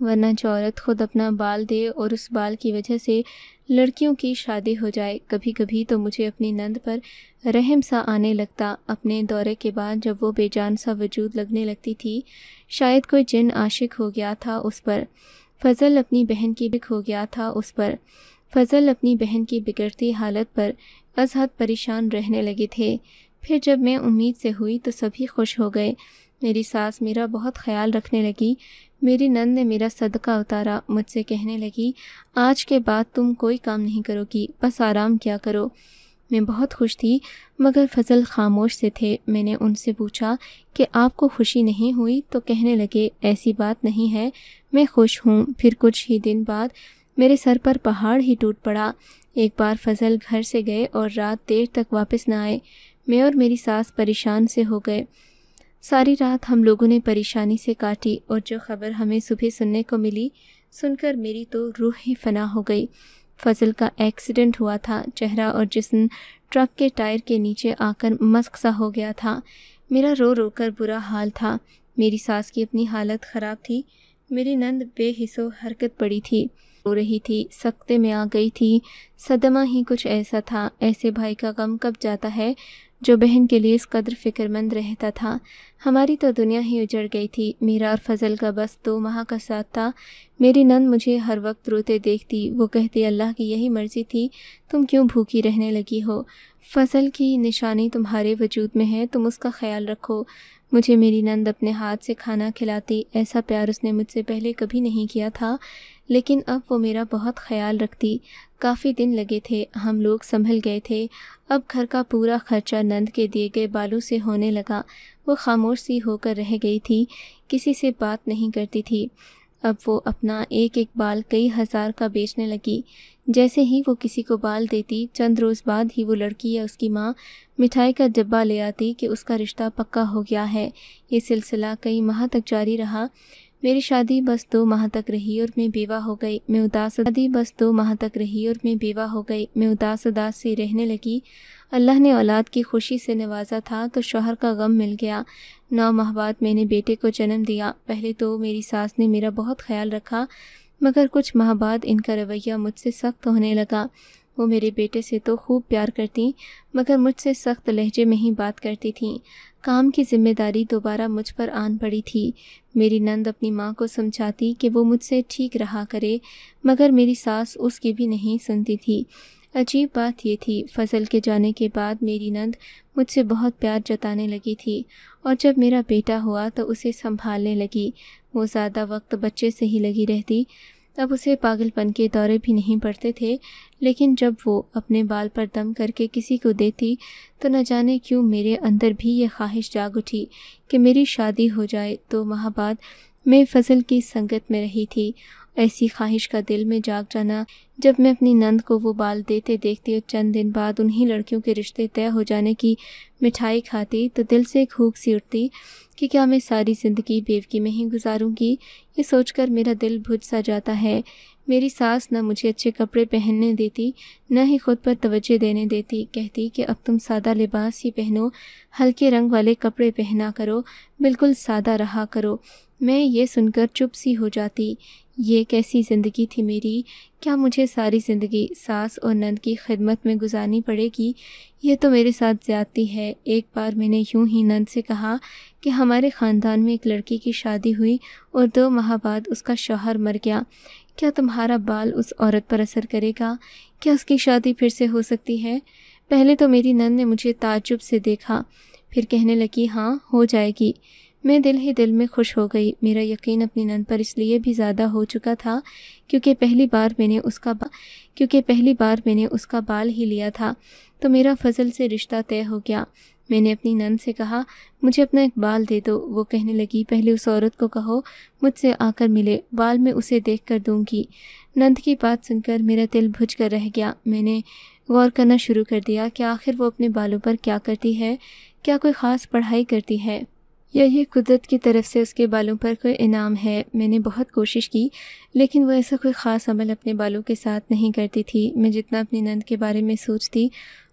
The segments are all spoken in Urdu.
ورنہ جو عورت خود اپنا بال دے اور اس بال کی وجہ سے لڑکیوں کی شادی ہو جائے۔ کبھی کبھی تو مجھے اپنی نند پر رحم سا آنے لگتا۔ اپنے دورے کے بعد جب وہ بے جان سا وجود لگنے لگتی تھی، شاید کوئی جن عاشق ہو گیا تھا اس پر۔ فضل اپنی بہن کی بگڑتی حالت پر از حد پریشان رہنے لگے تھے۔ پھر جب میں امید سے ہوئی تو سبھی خوش ہو گئے۔ میری ساس میرا بہت خیال رکھنے لگی۔ میری نند نے میرا صدقہ اتارا، مجھ سے کہنے لگی، آج کے بعد تم کوئی کام نہیں کرو گی، بس آرام کیا کرو۔ میں بہت خوش تھی، مگر فضل خاموش سے تھے۔ میں نے ان سے پوچھا کہ آپ کو خوشی نہیں ہوئی؟ تو کہنے لگے، ایسی بات نہیں ہے، میں خوش ہوں۔ پھر کچھ ہی دن بعد میرے سر پر پہاڑ ہی ٹوٹ پڑا۔ ایک بار فضل گھر سے گئے اور رات دیر تک واپس نہ آئے۔ میں اور میری ساس پریشان سے ہو گئے۔ ساری رات ہم لوگوں نے پریشانی سے کاٹی، اور جو خبر ہمیں صبح سننے کو ملی، سن کر میری تو روح ہی فنا ہو گئی۔ فضل کا ایکسیڈنٹ ہوا تھا۔ چہرہ اور جسم ٹرک کے ٹائر کے نیچے آ کر مسک سا ہو گیا تھا۔ میرا رو رو کر برا حال تھا۔ میری ساس کی اپنی حالت خراب تھی۔ میری نند بے حس و حرکت پڑی تھی، رو رہی تھی، سکتے میں آ گئی تھی۔ صدمہ ہی کچھ ایسا تھا۔ ایسے بھائی کا غم کب جاتا ہے جو بہن کے لیے اس قدر فکر مند رہتا تھا۔ ہماری تو دنیا ہی اجڑ گئی تھی۔ میرا اور فضل کا بس 2 ماہ کا ساتھ تھا۔ میری نند مجھے ہر وقت روتے دیکھتی۔ وہ کہتی، اللہ کی یہی مرضی تھی، تم کیوں بھوکی رہنے لگی ہو؟ فضل کی نشانی تمہارے وجود میں ہے، تم اس کا خیال رکھو۔ مجھے میری نند اپنے ہاتھ سے کھانا کھلاتی۔ ایسا پیار اس نے مجھ سے پہلے کبھی نہیں کیا تھا، لیکن اب وہ میرا بہت خیال رکھتی۔ کافی دن لگے تھے، ہم لوگ سنبھل گئے تھے۔ اب گھر کا پورا خرچہ نند کے دیے گئے بالوں سے ہونے لگا۔ وہ خاموش سی ہو کر رہ گئی تھی، کسی سے بات نہیں کرتی تھی۔ اب وہ اپنا ایک ایک بال کئی ہزار کا بیچنے لگی۔ جیسے ہی وہ کسی کو بال دیتی، چند روز بعد ہی وہ لڑکی یا اس کی ماں مٹھائی کا ڈبہ لے آتی کہ اس کا رشتہ پکا ہو گیا ہے۔ یہ سلسلہ کئی ماہ تک جاری رہا۔ میری شادی بس 2 ماہ تک رہی اور میں بیوہ ہو گئی۔ میں اداس سی رہنے لگی۔ اللہ نے اولاد کی خوشی سے نوازا تھا تو شوہر کا غم مل گیا۔ 9 ماہ بعد میں نے بیٹے کو جنم دیا۔ پہلے تو میری ساس نے میرا بہت خیال رکھا، مگر کچھ ماہ بعد ان کا رویہ مجھ سے سخت ہونے لگا۔ وہ میرے بیٹے سے تو خوب پیار کرتیں، مگر مجھ سے سخت لہجے میں ہی بات کرتی تھیں۔ کام کی ذمہ داری دوبارہ مجھ پر آن پڑی تھی۔ میری نند اپنی ماں کو سمجھاتی کہ وہ مجھ سے ٹھیک رہا کرے، مگر میری ساس اس کی بھی نہیں سنتی تھی۔ عجیب بات یہ تھی، فضل کے جانے کے بعد میری نند مجھ سے بہت پیار جتانے لگی تھی، اور جب میرا بیٹا ہوا تو اسے سنبھالنے لگی۔ وہ زیادہ وقت بچے سے ہی لگی رہتی۔ اب اسے پاگل پن کے دورے بھی نہیں پڑتے تھے، لیکن جب وہ اپنے بال پر دم کر کے کسی کو دیتی تو نہ جانے کیوں میرے اندر بھی یہ خواہش جاگ اٹھی کہ میری شادی ہو جائے۔ 2 ماہ بعد میں فضل کی سنگت میں رہی تھی۔ ایسی خواہش کا دل میں جاگ جانا، جب میں اپنی نند کو وہ بال دیتے دیکھتی اور چند دن بعد انہی لڑکیوں کے رشتے طے ہو جانے کی مٹھائی کھاتی تو دل سے ایک ہونک سی اٹھتی کہ کیا میں ساری زندگی بیوگی میں ہی گزاروں گی؟ یہ سوچ کر میرا دل بجھ سا جاتا ہے۔ میری ساس نہ مجھے اچھے کپڑے پہننے دیتی، نہ ہی خود پر توجہ دینے دیتی۔ کہتی کہ اب تم سادہ لباس ہی پہنو، ہلکے رنگ والے کپڑے پہنا کرو، بالکل سادہ رہا کرو۔ میں یہ سن کر چپ سی ہو جاتی۔ یہ کیسی زندگی تھی میری؟ کیا مجھے ساری زندگی ساس اور نند کی خدمت میں گزارنی پڑے گی؟ یہ تو میرے ساتھ زیادتی ہے۔ ایک بار میں نے یوں ہی نند سے کہا کہ ہمارے خاندان میں ایک لڑکی کی شادی ہوئی اور 2 ماہ بعد اس کا شوہر مر گیا۔ کیا تمہارا بال اس عورت پر اثر کرے گا؟ کیا اس کی شادی پھر سے ہو سکتی ہے؟ پہلے تو میری نند نے مجھے تعجب سے دیکھا، پھر کہنے لگی، ہاں ہو جائے گی۔ میں دل ہی دل میں خوش ہو گئی۔ میرا یقین اپنی نند پر اس لیے بھی زیادہ ہو چکا تھا کیونکہ پہلی بار میں نے اس کا بال ہی لیا تھا، تو میرا فضل سے رشتہ طے ہو گیا۔ میں نے اپنی نند سے کہا، مجھے اپنا ایک بال دے دو۔ وہ کہنے لگی، پہلے اس عورت کو کہو مجھ سے آ کر ملے، بال میں اسے دیکھ کر دوں گی۔ نند کی بات سن کر میرا دل بھج کر رہ گیا۔ میں نے غور کرنا شروع کر دیا کہ آخر وہ اپنے بالوں پر کیا کرتی ہے؟ کیا کوئی خاص پڑھائی کرتی ہے، یا یہ قدرت کی طرف سے اس کے بالوں پر کوئی انعام ہے؟ میں نے بہت کوشش کی، لیکن وہ ایسا کوئی خاص عمل اپنے بالوں کے ساتھ نہیں کرتی تھی۔ میں جتنا اپنی نند کے بارے میں سوچتی،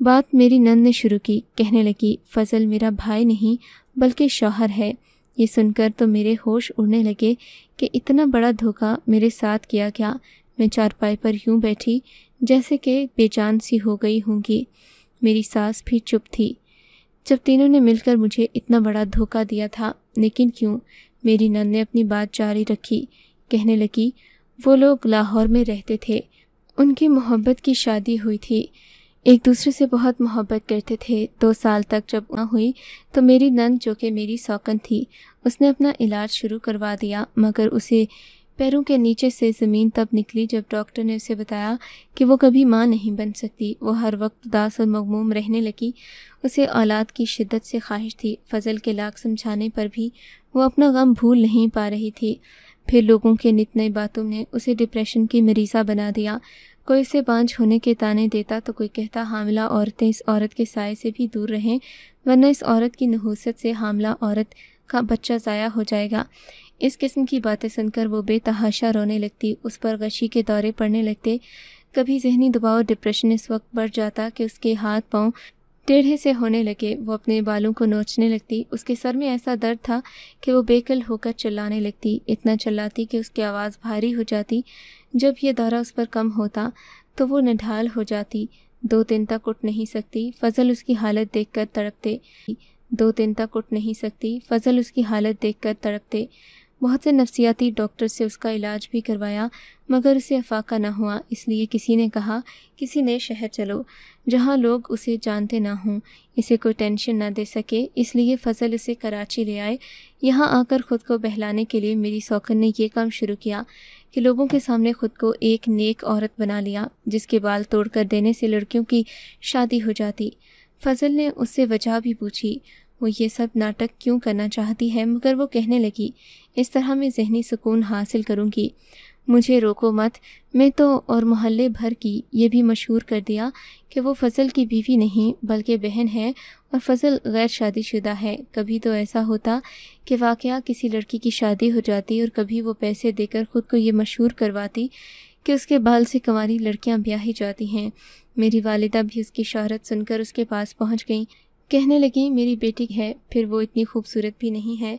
بات میری نند نے شروع کی، کہنے لگی فضل میرا بھائی نہیں بلکہ شوہر ہے۔ یہ سن کر تو میرے ہوش اڑنے لگے کہ اتنا بڑا دھوکہ میرے ساتھ کیا گیا۔ میں چارپائی پر یوں بیٹھی جیسے کہ بے جان سی ہو گئی ہوں گی۔ میری ساس بھی چپ تھی۔ جب تینوں نے مل کر مجھے اتنا بڑا دھوکہ دیا تھا، لیکن کیوں؟ میری نند نے اپنی بات جاری رکھی، کہنے لگی وہ لوگ لاہور میں رہتے تھے، ان کی محبت کی شادی ہوئی تھی، ایک دوسرے سے بہت محبت کرتے تھے۔ 2 سال تک جب نہ ہوئی تو میری نند جو کہ میری سوکن تھی، اس نے اپنا علاج شروع کروا دیا، مگر اسے پیروں کے نیچے سے زمین تب نکلی جب ڈاکٹر نے اسے بتایا کہ وہ کبھی ماں نہیں بن سکتی۔ وہ ہر وقت اداس اور مغموم رہنے لگی۔ اسے اولاد کی شدت سے خواہش تھی۔ فضل کے لاکھ سمجھانے پر بھی وہ اپنا غم بھول نہیں پا رہی تھی۔ پھر لوگوں کے نت نئی باتوں نے اسے ڈپریشن کی مریضہ بنا دیا۔ کوئی اسے بانجھ ہونے کے طعنے دیتا تو کوئی کہتا حاملہ عورتیں اس عورت کے سائے سے بھی دور رہیں، ورنہ اس عورت کی نحوست سے حاملہ عورت کا بچہ ضائع ہو جائے گا۔ اس قسم کی باتیں سن کر وہ بے تحاشا رونے لگتی، اس پر غشی کے دورے پڑنے لگتے۔ کبھی ذہنی دباؤ اور ڈپریشن اس وقت بڑھ جاتا کہ اس کے ہاتھ پاؤں ٹیڑھے سے ہونے لگے۔ وہ اپنے بالوں کو نوچنے لگتی۔ اس کے سر میں ایسا درد تھا کہ وہ بےکل ہو کر چلانے لگتی، اتنا چلاتی کہ اس کی آواز بھاری ہو جاتی۔ جب یہ دورہ اس پر کم ہوتا تو وہ نڈھال ہو جاتی، 2 دن تک اٹھ نہیں سکتی۔ فضل اس کی حالت دیکھ کر تڑپتے 2 دن تک اٹھ نہیں سکتی۔ فضل اس کی حالت دیکھ کر تڑپتے۔ بہت سے نفسیاتی ڈاکٹر سے اس کا علاج بھی کروایا، مگر اسے افاقہ نہ ہوا۔ اس لیے کسی نے کہا کسی نئے شہر چلو جہاں لوگ اسے جانتے نہ ہوں، اسے کوئی ٹینشن نہ دے سکے۔ اس لیے فضل اسے کراچی لے آئے۔ یہاں آ کر خود کو بہلانے کے لیے میری سوکن نے یہ کام شروع کیا کہ لوگوں کے سامنے خود کو ایک نیک عورت بنا لیا جس کے بال توڑ کر دینے سے لڑکیوں کی شادی ہو جاتی۔ فضل نے اس سے وجہ بھی پوچھی، وہ یہ سب ناٹک کیوں کرنا چاہتی ہے، مگر وہ کہنے لگی اس طرح میں ذہنی سکون حاصل کروں گی۔ مجھے روکو مت، میں تو اور محلے بھر کی یہ بھی مشہور کر دیا کہ وہ فضل کی بیوی نہیں بلکہ بہن ہے اور فضل غیر شادی شدہ ہے۔ کبھی تو ایسا ہوتا کہ واقعہ کسی لڑکی کی شادی ہو جاتی اور کبھی وہ پیسے دے کر خود کو یہ مشہور کرواتی کہ اس کے بال سے کنواری لڑکیاں بیاہی جاتی ہیں۔ میری والدہ بھی اس کی شہرت سن کر اس کے پاس پہنچ گئیں، کہنے لگیں میری بیٹی ہے، پھر وہ اتنی خوبصورت بھی نہیں ہے،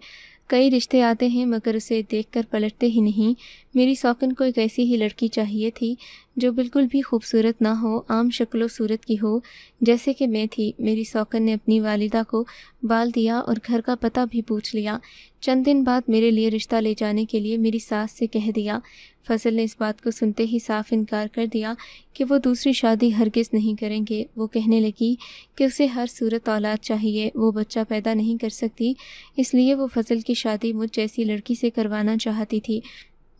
کئی رشتے آتے ہیں مگر اسے دیکھ کر پلٹتے ہی نہیں۔ میری سوکن کو ایک ایسی ہی لڑکی چاہیے تھی جو بالکل بھی خوبصورت نہ ہو، عام شکل و صورت کی ہو جیسے کہ میں تھی۔ میری سوکن نے اپنی والدہ کو بال دیا اور گھر کا پتہ بھی پوچھ لیا۔ چند دن بعد میرے لیے رشتہ لے جانے کے لیے میری ساس سے کہہ دیا۔ فضل نے اس بات کو سنتے ہی صاف انکار کر دیا کہ وہ دوسری شادی ہرگز نہیں کریں گے۔ وہ کہنے لگی کہ اسے ہر صورت اولاد چاہیے، وہ بچہ پیدا نہیں کر سکتی، اس لیے وہ فضل کی شادی مجھ جیسی لڑکی سے کروانا چاہتی تھی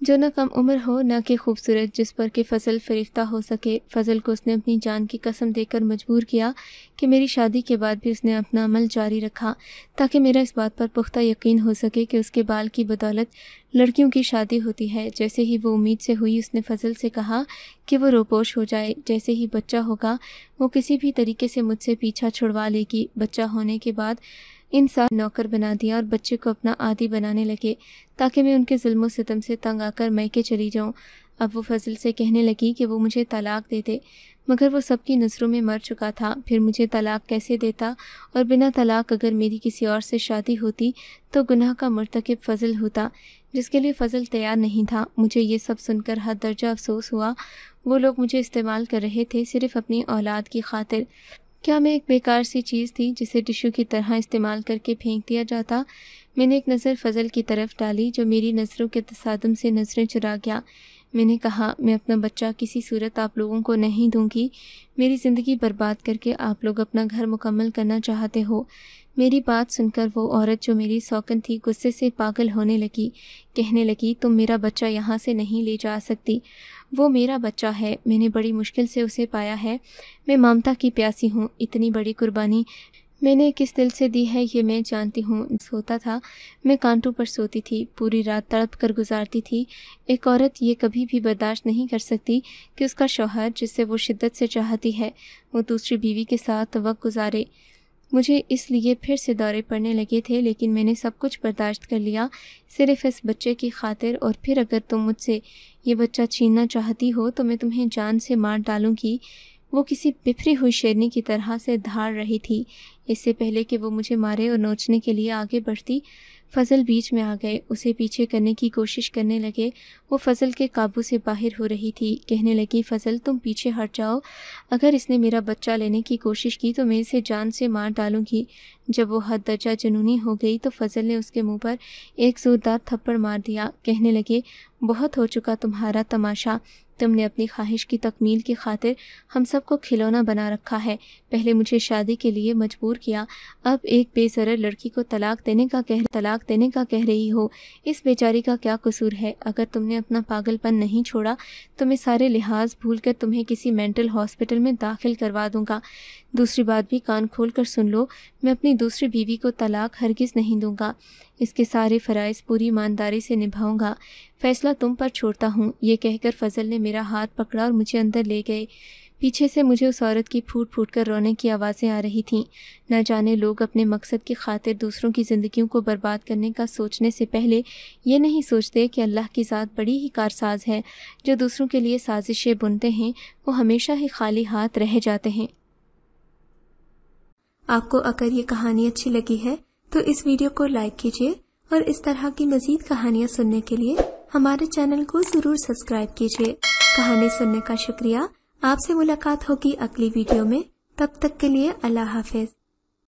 جو نہ کم عمر ہو نہ کہ خوبصورت، جس پر کہ فضل فریفتہ ہو سکے۔ فضل کو اس نے اپنی جان کی قسم دے کر مجبور کیا کہ میری شادی کے بعد بھی اس نے اپنا عمل جاری رکھا تاکہ میرا اس بات پر پختہ یقین ہو سکے کہ اس کے بال کی بدولت لڑکیوں کی شادی ہوتی ہے۔ جیسے ہی وہ امید سے ہوئی اس نے فضل سے کہا کہ وہ روپوش ہو جائے، جیسے ہی بچہ ہوگا وہ کسی بھی طریقے سے مجھ سے پیچھا چھڑوا لے گی۔ بچہ ہونے کے بعد انسان نوکر بنا دیا اور بچے کو اپنا عادی بنانے لگے تاکہ میں ان کے ظلم و ستم سے تنگ آ کر میکے چلی جاؤں۔ اب وہ فضل سے کہنے لگی کہ وہ مجھے طلاق دے دے، مگر وہ سب کی نظروں میں مر چکا تھا۔ پھر مجھے طلاق کیسے دیتا؟ اور بنا طلاق اگر میری کسی اور سے شادی ہوتی تو گناہ کا مرتکب فضل ہوتا، جس کے لیے فضل تیار نہیں تھا۔ مجھے یہ سب سن کر حد درجہ افسوس ہوا۔ وہ لوگ مجھے استعمال کر رہے تھے صرف اپنی اولاد کی خاطر۔ کیا میں ایک بیکار سی چیز تھی جسے ٹشو کی طرح استعمال کر کے پھینک دیا جاتا؟ میں نے ایک نظر فضل کی طرف ڈالی جو میری نظروں کے تصادم سے نظریں چرا گیا۔ میں نے کہا میں اپنا بچہ کسی صورت آپ لوگوں کو نہیں دوں گی۔ میری زندگی برباد کر کے آپ لوگ اپنا گھر مکمل کرنا چاہتے ہو۔ میری بات سن کر وہ عورت جو میری سوکن تھی غصے سے پاگل ہونے لگی، کہنے لگی تم میرا بچہ یہاں سے نہیں لے جا سکتی، وہ میرا بچہ ہے، میں نے بڑی مشکل سے اسے پایا ہے، میں ممتا کی پیاسی ہوں، اتنی بڑی قربانی میں نے کس دل سے دی ہے یہ میں جانتی ہوں۔ سوتا تھا میں کانٹوں پر سوتی تھی، پوری رات تڑپ کر گزارتی تھی۔ ایک عورت یہ کبھی بھی برداشت نہیں کر سکتی کہ اس کا شوہر جس سے وہ شدت سے چاہتی ہے وہ دوسری بیوی کے ساتھ وقت گزارے۔ مجھے اس لیے پھر سے دورے پڑنے لگے تھے، لیکن میں نے سب کچھ برداشت کر لیا صرف اس بچے کی خاطر، اور پھر اگر تم مجھ سے یہ بچہ چھیننا چاہتی ہو تو میں تمہیں جان سے مار ڈالوں گی۔ وہ کسی بفری ہوئی شیرنی کی طرح سے دھاڑ رہی تھی۔ اس سے پہلے کہ وہ مجھے مارے اور نوچنے کے لیے آگے بڑھتی، فضل بیچ میں آ گئے، اسے پیچھے کرنے کی کوشش کرنے لگے۔ وہ فضل کے قابو سے باہر ہو رہی تھی، کہنے لگی فضل تم پیچھے ہٹ جاؤ، اگر اس نے میرا بچہ لینے کی کوشش کی تو میں اسے جان سے مار ڈالوں گی۔ جب وہ حد درجہ جنونی ہو گئی تو فضل نے اس کے منہ پر ایک زوردار تھپڑ مار دیا، کہنے لگے بہت ہو چکا تمہارا تماشا، تم نے اپنی خواہش کی تکمیل کی خاطر ہم سب کو کھلونا بنا رکھا ہے، پہلے مجھے شادی کے لیے مجبور کیا، اب ایک بے ضرر لڑکی کو طلاق دینے کا کہہ رہی ہو، اس بیچاری کا کیا قصور ہے؟ اگر تم نے اپنا پاگل پن نہیں چھوڑا تو میں سارے لحاظ بھول کر تمہیں کسی مینٹل ہاسپٹل میں داخل کروا دوں گا۔ دوسری بات بھی کان کھول کر سن لو، میں اپنی دوسری بیوی کو طلاق ہرگز نہیں دوں گا، اس کے سارے فرائض پوری ایمانداری سے نبھاؤں گا، فیصلہ تم پر چھوڑتا ہوں۔ یہ کہہ کر فضل نے میرا ہاتھ پکڑا اور مجھے اندر لے گئے۔ پیچھے سے مجھے اس عورت کی پھوٹ پھوٹ کر رونے کی آوازیں آ رہی تھیں۔ نہ جانے لوگ اپنے مقصد کی خاطر دوسروں کی زندگیوں کو برباد کرنے کا سوچنے سے پہلے یہ نہیں سوچتے کہ اللہ کی ذات بڑی ہی کارساز ہے، جو دوسروں کے لیے سازشیں بنتے ہیں وہ ہمیشہ ہی خالی ہاتھ رہ جاتے ہیں۔ آپ کو اگر یہ کہانی اچھی لگی ہے تو اس ویڈیو کو لائک کیجیے اور اس طرح کی مزید کہانیاں سننے کے لیے ہمارے چینل کو ضرور سبسکرائب کیجیے۔ کہانی سننے کا شکریہ۔ آپ سے ملاقات ہوگی اگلی ویڈیو میں، تب تک کے لیے اللہ حافظ۔